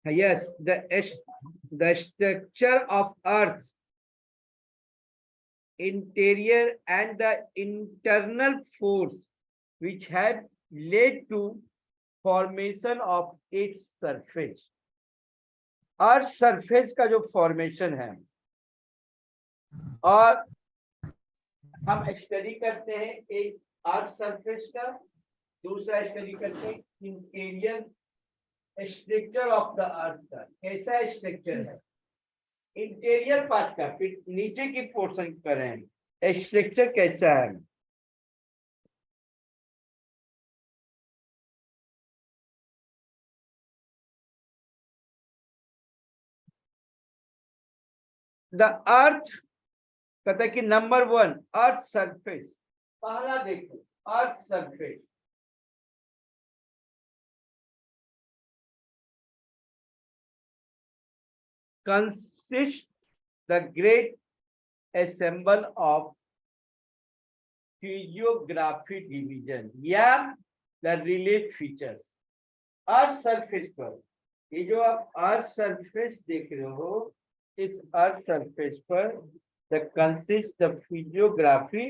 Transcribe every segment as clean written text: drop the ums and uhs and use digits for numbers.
Yes, the structure of Earth, interior and the internal force which have led to formation of its surface. Earth surface का जो formation है, और हम study करते हैं एक अर्थ सरफेस का, दूसरा स्टडी करते हैं इंटीरियर स्ट्रक्चर ऑफ द अर्थ का। कैसा स्ट्रक्चर है इंटीरियर पार्ट का, फिर नीचे की पोर्शन करें स्ट्रक्चर कैसा है। द अर्थ कहता है कि नंबर 1 अर्थ सरफेस, पहला देखो earth surface consist the great assemble of physiography division या the relief features. Earth surface पर, ये जो आप अर्थ सरफेस देख रहे हो, इस अर्थ सरफेस पर द कंसिस्ट द फिजियोग्राफी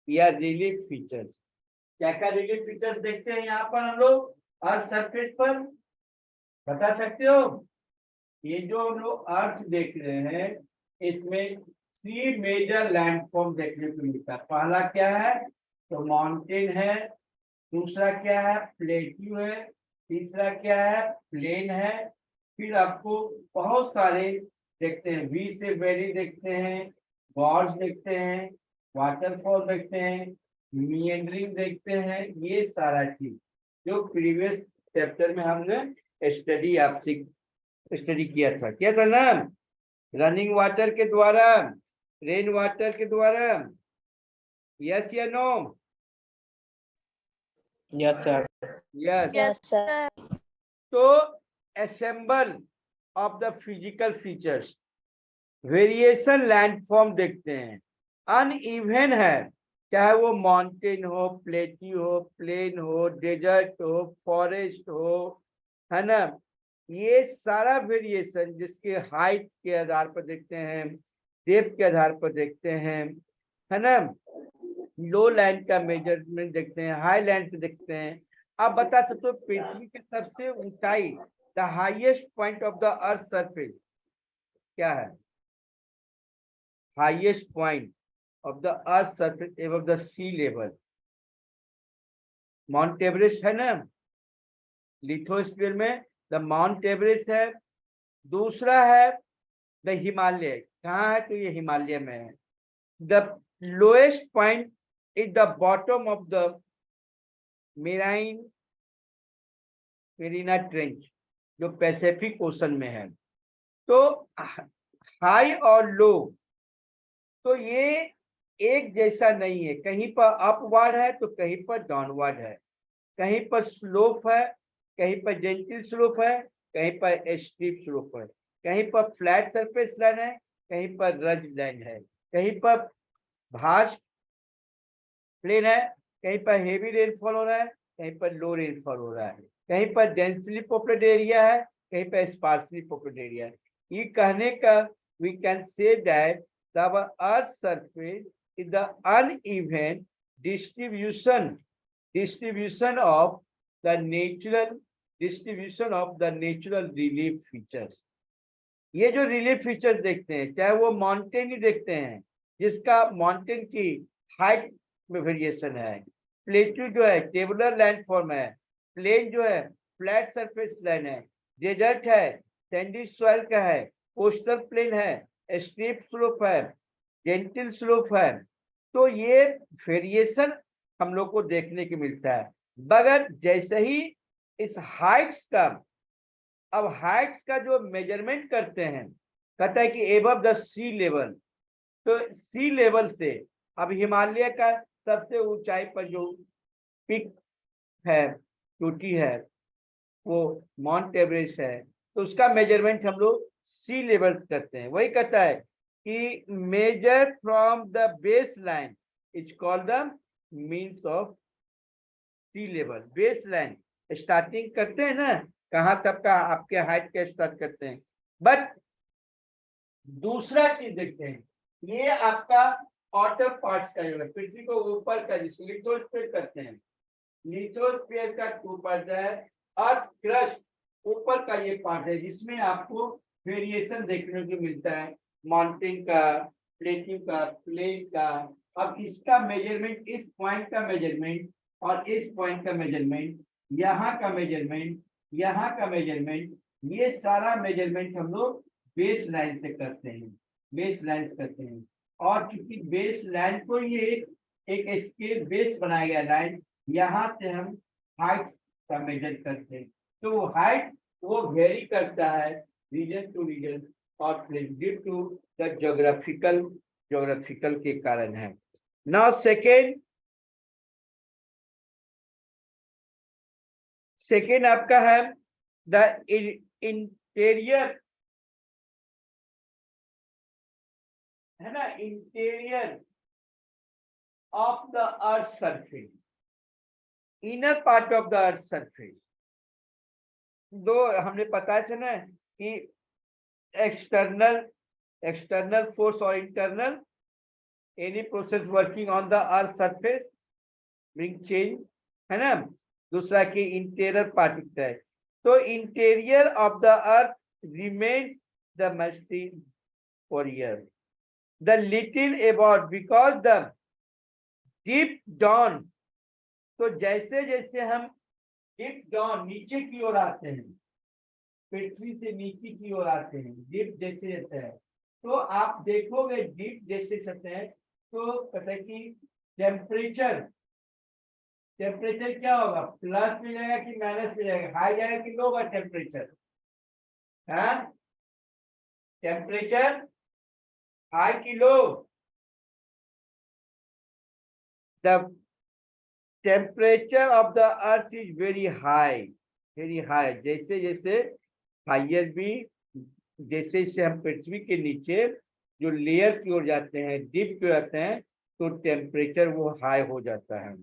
या रिलीफ फीचर्स। क्या क्या रिलीफ फीचर्स देखते हैं यहाँ पर हम लोग अर्थ सरफेस पर, बता सकते हो? ये जो हम लोग अर्थ देख रहे हैं इसमें 3 मेजर लैंडफॉर्म देखने को मिलता है। पहला क्या है तो माउंटेन है, दूसरा क्या है प्लेट्यू है, तीसरा क्या है प्लेन है, फिर आपको बहुत सारे देखते हैं, वी से वैली देखते हैं, गॉर्ज देखते हैं, वाटरफॉल देखते हैं, मीएंडरिंग देखते हैं। ये सारा चीज जो प्रीवियस चैप्टर में हमने स्टडी किया था ना, रनिंग वाटर के द्वारा, रेन वाटर के द्वारा। यस या no? Yes sir. Yes sir. तो assemble of the physical features, variation landform देखते हैं, अनइवन है, चाहे वो माउंटेन हो, प्लेट्यू हो, प्लेन हो, डेजर्ट हो, फॉरेस्ट हो, है ना। ये सारा वेरिएशन जिसके हाइट के आधार पर देखते हैं, डेप्थ के आधार पर देखते हैं, है ना, लो लैंड का मेजरमेंट देखते हैं, हाई लैंड देखते हैं। आप बता सकते हो पृथ्वी के सबसे ऊंचाई, the highest point of the earth surface क्या है? Highest point of the earth surface above the sea level Mount Everest है ना, लिथोस्फीयर में द माउंट एवरेस्ट है। दूसरा है द हिमालय, कहाँ है तो ये हिमालय में है। The lowest point is the bottom of the Mirena trench जो पैसिफिक ओशन में है। तो हाई और लो तो ये एक जैसा नहीं है, कहीं पर अपवर्ड है तो कहीं पर डाउनवर्ड है, कहीं पर स्लोप है, कहीं पर जेंटल स्लोप है, कहीं पर स्टीप स्लोप है, कहीं पर फ्लैट सरफेस लैंड है, कहीं पर रज लैंड है, कहीं पर भास्ट प्लेन है, कहीं पर हेवी रेनफॉल हो रहा है, कहीं पर लो रेनफॉल हो रहा है, कहीं पर डेंसली पॉपुलेटेड एरिया है, कहीं पर स्पार्सली पॉपुलेटेड एरिया है। ये कहने का we can say that the earth surface is the uneven distribution of the natural relief features। ये जो रिलीफ फीचर्स देखते हैं, चाहे वो माउंटेन ही देखते हैं जिसका माउंटेन की हाइट में वेरिएशन है, प्लेट्यू जो है टेबुलर लैंडफॉर्म है, प्लेन जो है फ्लैट सरफेस लैंड है, डेजर्ट है सैंडी सॉइल का है, कोस्टल प्लेन है, स्टीप स्लोप है, जेंटल स्लोप है। तो ये वेरिएशन हम लोग को देखने को मिलता है। मगर जैसे ही इस हाइट्स का, अब हाइट्स का जो मेजरमेंट करते हैं, कहता है कि एबव द सी लेवल, तो सी लेवल से अब हिमालय का सबसे ऊंचाई पर जो पिक है, चोटी है, वो माउंट एवरेस्ट है, तो उसका मेजरमेंट हम लोग सी लेवल करते हैं। वही कहता है कि major from the base line is called the means of sea level. Base line starting करते हैं ना, कहाँ तक का आपके हाइट का स्टार्ट करते हैं। बट दूसरा चीज देखते हैं, ये आपका आउटर पार्ट्स का जो है, पृथ्वी को ऊपर का जिसको लिथोस्फीयर कहते हैं, लिथोस्फीयर का 2 पार्ट है। अर्थ क्रस्ट ऊपर का ये पार्ट है जिसमें आपको वेरिएशन देखने को मिलता है, माउंटेन का, प्लेट्यू का, प्लेन का। अब इसका मेजरमेंट, इस पॉइंट का मेजरमेंट और इस पॉइंट का मेजरमेंट, यहाँ का मेजरमेंट, यहाँ का मेजरमेंट, ये सारा मेजरमेंट हम लोग बेस लाइन से करते हैं, बेस लाइन करते हैं। और क्योंकि बेस लाइन को ये एक स्केल बेस बनाया गया लाइन, यहाँ से हम हाइट का मेजर करते हैं। तो वो हाइट वो वेरी करता है रीजन टू रीजन और ड्यू टू द ज्योग्राफिकल के कारण है। नाउ सेकेंड आपका है द इंटीरियर, है ना, interior of the earth surface, inner part of the earth surface. दो हमने पता चला कि एक्सटर्नल फोर्स और internal, any process working on the earth surface bring change, है ना। दूसरा कि इंटीरियर पार्ट होता है, तो interior of the earth remains the mystery for year, the little about because the deep down. तो जैसे जैसे हम डीप डाउन नीचे की ओर आते हैं, पृथ्वी से नीचे की ओर आते हैं, डीप जैसे जैसे है, तो आप देखोगे डीप जैसे जैसे है तो पता है कि टेम्परेचर क्या होगा, प्लस में जाएगा कि माइनस में जाएगा, हाई जाएगा कि लो होगा टेम्परेचर, हाँ, टेम्परेचर हाई की low. The temperature of the earth is very high, जैसे जैसे हाइयर भी, जैसे जैसे हम पृथ्वी के नीचे जो लेयर की ओर जाते हैं, डीप की ओर जाते हैं, तो टेम्परेचर वो हाई हो जाता है।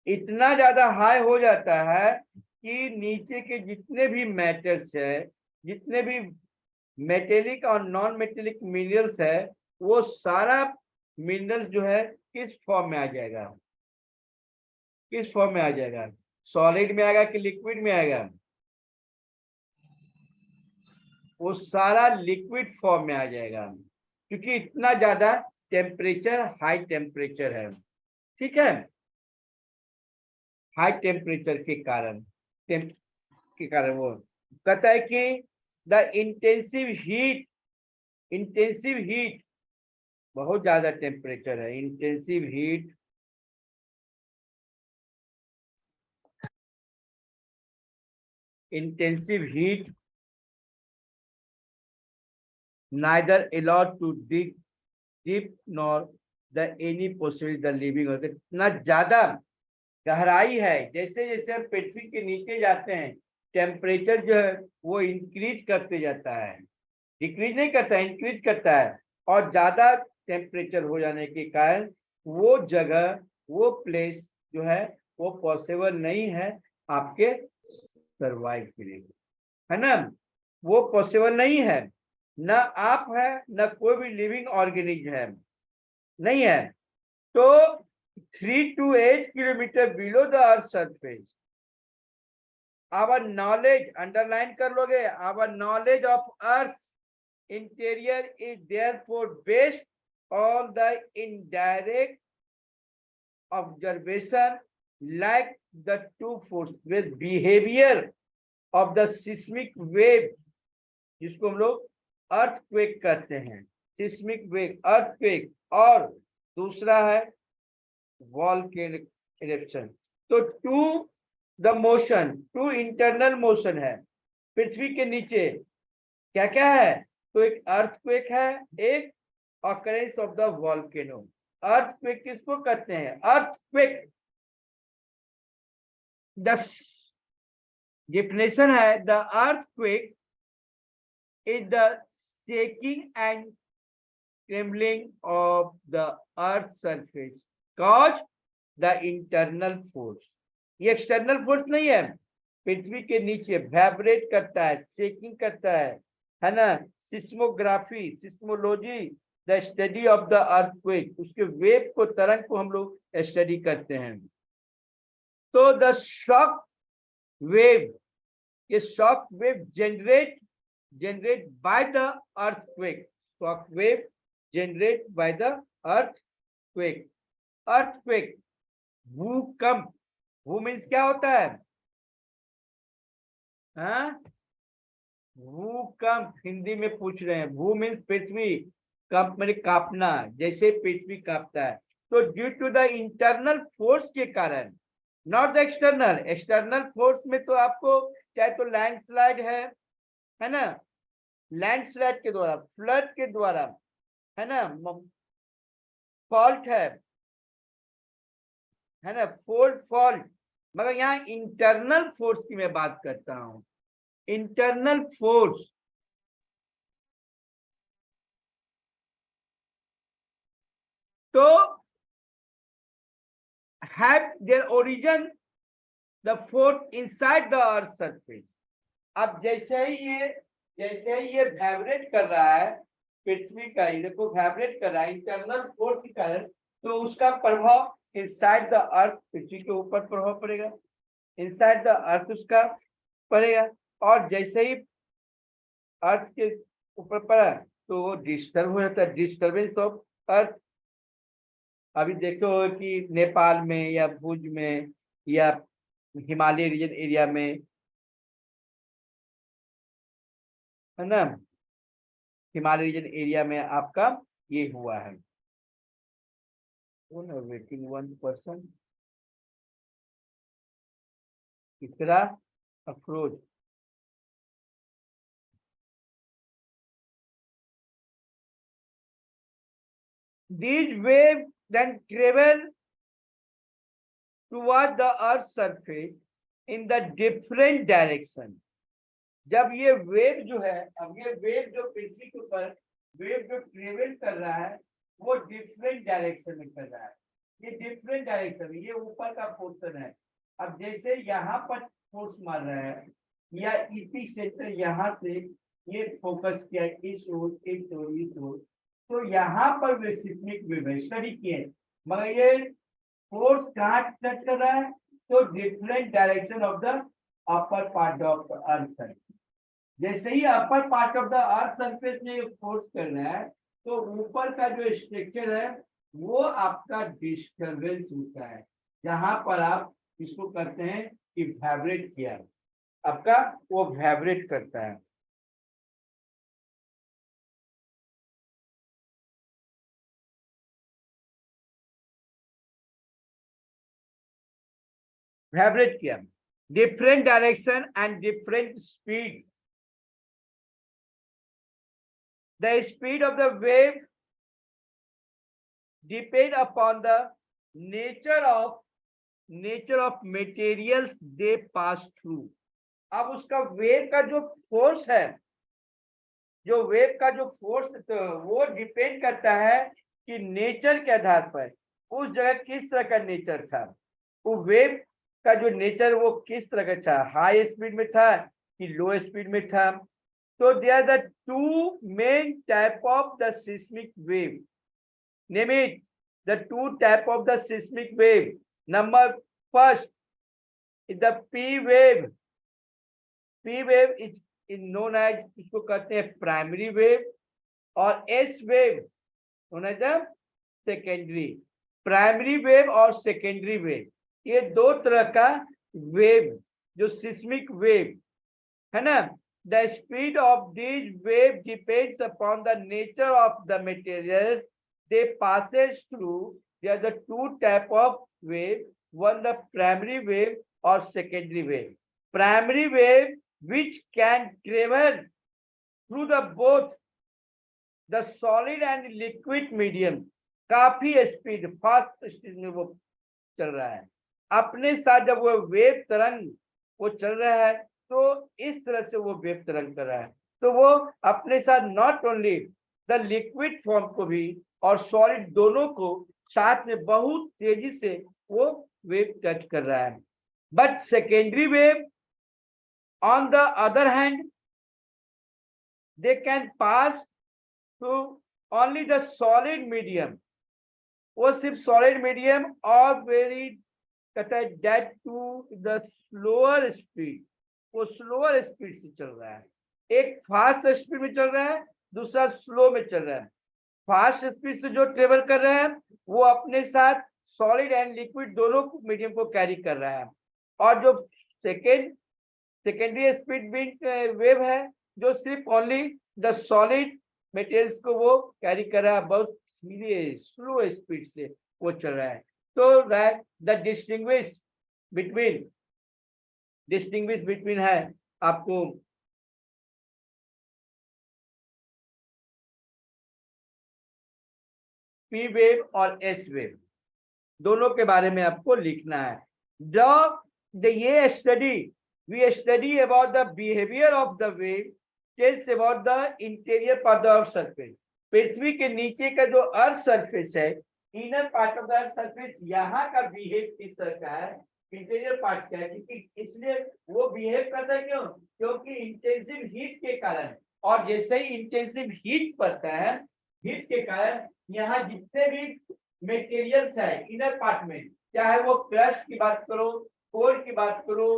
इतना ज्यादा हाई हो जाता है कि नीचे के जितने भी मैटर्स है, जितने भी मेटेलिक और नॉन मेटेलिक मिनरल्स है, वो सारा मिनरल्स जो है किस फॉर्म में आ जाएगा, किस फॉर्म में आ जाएगा, सॉलिड में आएगा कि लिक्विड में आएगा, वो सारा लिक्विड फॉर्म में आ जाएगा, क्योंकि इतना ज्यादा टेम्परेचर, हाई टेम्परेचर है, ठीक है। हाई टेम्परेचर के कारण वो कहता है कि द इंटेंसिव हीट, बहुत ज्यादा टेम्परेचर है, intensive heat neither allowed to dig deep nor the any possibility the living होते। इतना ज्यादा गहराई है, जैसे जैसे हम पृथ्वी के नीचे जाते हैं टेम्परेचर जो है वो इंक्रीज करते जाता है, डिक्रीज नहीं करता है, इंक्रीज करता है। और ज्यादा टेम्परेचर हो जाने के कारण वो जगह, वो प्लेस जो है वो पॉसिबल नहीं है आपके सरवाइव के लिए, है ना, वो पॉसिबल नहीं है। न आप है न कोई भी लिविंग ऑर्गेनिज्म है, नहीं है। तो 3 to 8 kilometre below the earth surface, our knowledge, underline कर लोगे, our knowledge of earth interior is therefore based on the indirect observation like the to force with behaviour of the seismic wave, जिसको हम लोग earthquake कहते हैं, seismic wave, earthquake, और दूसरा है वॉल्केनिक इरप्शन। तो टू इंटरनल मोशन है पृथ्वी के नीचे, क्या क्या है, तो एक अर्थक्वेक है, एक occurrence of the volcano. Earthquake किसको कहते हैं, अर्थक्वेक द डेफिनेशन है, the earthquake is the shaking and trembling of the earth's surface caused the internal force। ये एक्सटर्नल फोर्स नहीं है, पृथ्वी के नीचे वाइब्रेट करता है, शेकिंग करता है ना। Seismography, seismology, the study of the earthquake, उसके वेव को, तरंग को हम लोग स्टडी करते हैं। तो द शॉक वेव, ये shock wave generate by the earthquake, shock wave generate by the earthquake. Earthquake, भूकंप, भू मीन्स क्या होता है, हाँ, भूकंप हिंदी में पूछ रहे हैं। भू मीन्स पृथ्वी, कंप मैंने कांपना, जैसे पृथ्वी कांपता है। तो due to the internal force के कारण, not the external, external force में तो आपको चाहे तो लैंडस्लाइड है ना, लैंडस्लाइड के द्वारा, फ्लड के द्वारा, है ना, फॉल्ट है ना, फॉल्ट। मगर यहाँ इंटरनल फोर्स की मैं बात करता हूं, इंटरनल फोर्स। तो have their origin the force inside the earth surface। अब जैसे ही ये वाइब्रेट कर रहा है पृथ्वी का, ये देखो वाइब्रेट कर रहा है इंटरनल फोर्स के कारण, तो उसका प्रभाव इनसाइड द अर्थ, पृथ्वी के ऊपर प्रभाव पड़ेगा, इनसाइड द अर्थ उसका पड़ेगा। और जैसे ही अर्थ के ऊपर पड़ा तो वो डिस्टर्ब हो जाता है, डिस्टर्बेंस ऑफ अर्थ। अभी देखो कि नेपाल में या भुज में या हिमालय रीजन एरिया में, है ना, हिमालय रीजन एरिया में आपका ये हुआ है। वेटिंग 1%, तीसरा Afroz. These waves then travel toward the earth's surface in the different direction। जब ये वेव जो है, अब ये वेव जो पृथ्वी के ऊपर वेव जो ट्रेवल कर रहा है वो डिफरेंट डायरेक्शन में कर रहा है। ये डिफरेंट डायरेक्शन, ये ऊपर का पोर्शन है। अब जैसे यहाँ पर फोर्स मार रहा है या इसी सेंटर यहाँ से ये फोकस किया इस ओर, इस ओर, इस ओर, तो यहाँ पर वे सिस्मिक वेव स्टडी किए, मगर ये फोर्स कहाँ टच कर रहा है, तो different direction of the upper part of the earth. जैसे ही upper part of the earth surface में फोर्स कर रहा है तो ऊपर का जो स्ट्रक्चर है वो आपका डिस्टर्बेंस होता है, जहां पर आप इसको करते हैं कि वाइब्रेट किया, आपका वो वाइब्रेट करता है। वाइब्रेट किया, different direction and different speed. The speed of the wave depend upon the nature of materials they pass through। अब उसका वेव का जो फोर्स है, जो वेव का जो फोर्स, तो वो डिपेंड करता है कि नेचर के आधार पर उस जगह किस तरह का नेचर था, वो वेव का जो नेचर वो किस तरह का था, हाई स्पीड में था कि लो स्पीड में था। So they are the two main type of the seismic wave. Name it, the two type of the seismic wave. Number first is the P wave. P wave is known as, इसको कहते हैं primary wave, और S wave known as the secondary. Primary wave और secondary wave, ये दो तरह का wave जो सिस्मिक वेव है ना। The speed of these waves depends upon the nature of the materials they passes through. There are the two type of wave, one the primary wave or secondary wave. Primary wave which can travel through the both the solid and liquid medium, काफी speed, fast speed में वो चल रहा है। अपने साथ जब वो वेव तरंग वो चल रहा है तो इस तरह से वो वेव तरंग कर रहा है, तो वो अपने साथ not only the liquid form को भी और सॉलिड दोनों को साथ में बहुत तेजी से वो वेव टच कर रहा है। But secondary wave On the other hand, they can pass through only the solid medium. वो सिर्फ सॉलिड मीडियम और वेरी कहता है date to the slower speed, वो स्लोअर स्पीड से चल रहा है। एक फास्ट स्पीड में चल रहा है, दूसरा स्लो में चल रहा है। फास्ट स्पीड से जो ट्रेवल कर रहे हैं वो अपने साथ सॉलिड एंड लिक्विड दोनों मीडियम को कैरी कर रहा है, और जो सेकेंडरी स्पीड वेव है जो सिर्फ ओनली द सॉलिड मटेरियल्स को वो कैरी कर रहा है, बहुत धीरे स्लो स्पीड से वो चल रहा है। तो द डिस्टिंग्विश बिटवीन है आपको पी वेव और एस वेव, दोनों के बारे में आपको लिखना है। ये study we study about the behaviour of the wave, tells about the interior part of surface. पृथ्वी के नीचे का जो अर्थ सरफेस है, inner part of the earth surface, यहाँ का बिहेव किस तरह का है, इंटीरियर पार्ट का है। क्योंकि इसलिए वो बिहेव करता है, क्यों? क्योंकि इंटेंसिव हीट के कारण, और जैसे ही इंटेंसिव हीट पड़ता है, हीट के कारण यहाँ जितने भी मटेरियल्स है इनर पार्ट में, चाहे वो क्रस्ट की बात करो, कोर की बात करो,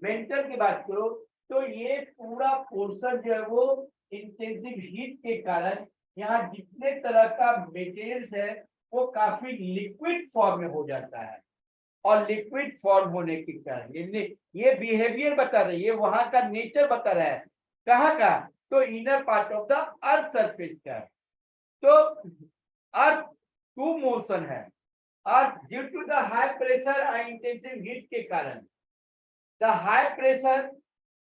मेंटल की बात करो, तो ये पूरा पोर्शन जो है वो इंटेंसिव हीट के कारण यहाँ जितने तरह का मटेरियल्स है वो काफी लिक्विड फॉर्म में हो जाता है, और लिक्विड फॉर्म होने के कारण ये बिहेवियर बता रही है, वहां का नेचर बता रहा है। कहाँ का? तो inner part of the earth surface का। तो अर्थ टू मोशन है, earth due to the high pressure और इंटेंसिव हीट के कारण, द हाई प्रेशर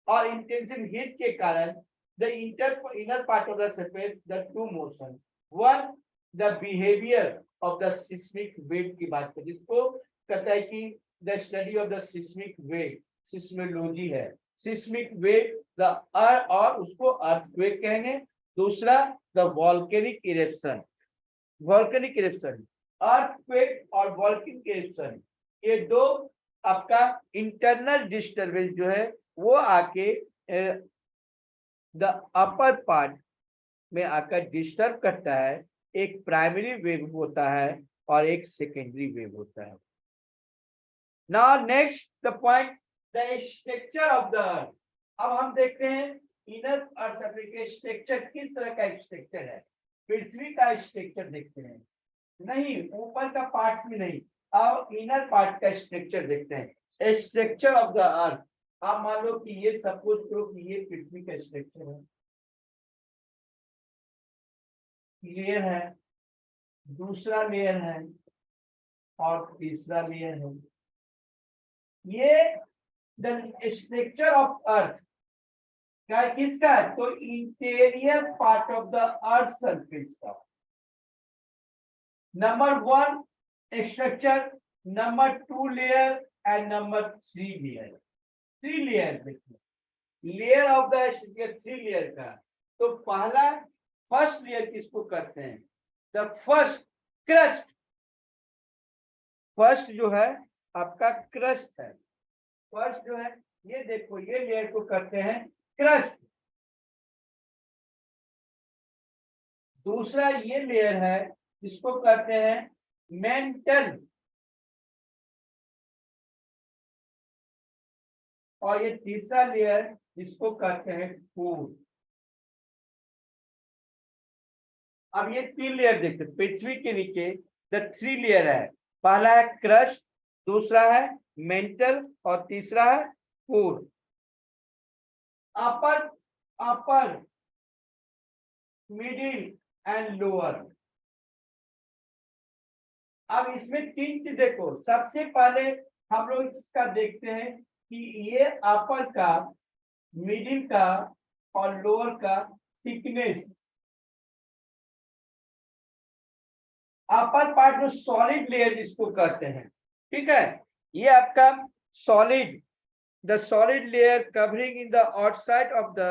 और इंटेंसिव हीट के कारण the inner part of the surface, the two motion. One, the behaviour of the seismic wave की बात करें, जिसको कहता है कि the study of the seismic wave, seismology है। सिस्मिक वेव द और उसको अर्थक्वेक कहेंगे। दूसरा the volcanic eruption, volcanic eruption, earthquake और वॉल्केनिक इरेप्शन, ये दो आपका इंटरनल डिस्टर्बेंस जो है वो आके द अपर पार्ट में आकर डिस्टर्ब करता है। एक प्राइमरी वेव होता है और एक सेकेंडरी वेव होता है। Now next the point, the structure of the अर्थ। अब हम देखते हैं इनर अर्थ सरफेस के स्ट्रक्चर, किस तरह का स्ट्रक्चर है। पृथ्वी का स्ट्रक्चर देखते हैं, नहीं ऊपर का पार्ट में नहीं, अब इनर पार्ट का स्ट्रक्चर देखते हैं। स्ट्रक्चर ऑफ द अर्थ, आप मान लो कि ये सपोज करो कि ये पृथ्वी का स्ट्रक्चर है, लेयर है, दूसरा लेयर है और तीसरा लेयर है। ये द स्ट्रक्चर ऑफ अर्थ क्या किसका है? तो interior part of the earth surface का। Number 1 structure, number 2 layer and number 3 layer. 3 layer देखिए, layer of the structure 3 layer का। तो पहला फर्स्ट लेयर किसको कहते हैं? The first crust. फर्स्ट जो है आपका क्रस्ट है, फर्स्ट जो है ये देखो, ये लेयर को कहते हैं क्रस्ट। दूसरा ये लेयर है जिसको कहते हैं मेंटल, और ये तीसरा लेयर जिसको कहते हैं कोर। अब ये 3 लेयर देखते, पृथ्वी के नीचे द 3 लेयर है। पहला है क्रस्ट, दूसरा है मेंटल और तीसरा है core. Upper, middle and lower. अब इसमें 3 चीज देखो। सबसे पहले हम लोग इसका देखते हैं कि ये अपर का, मिडिल का और लोअर का थिकनेस। अपर पार्ट जो सॉलिड लेयर जिसको कहते हैं, ठीक है, ये आपका solid, the solid layer covering in the outside of the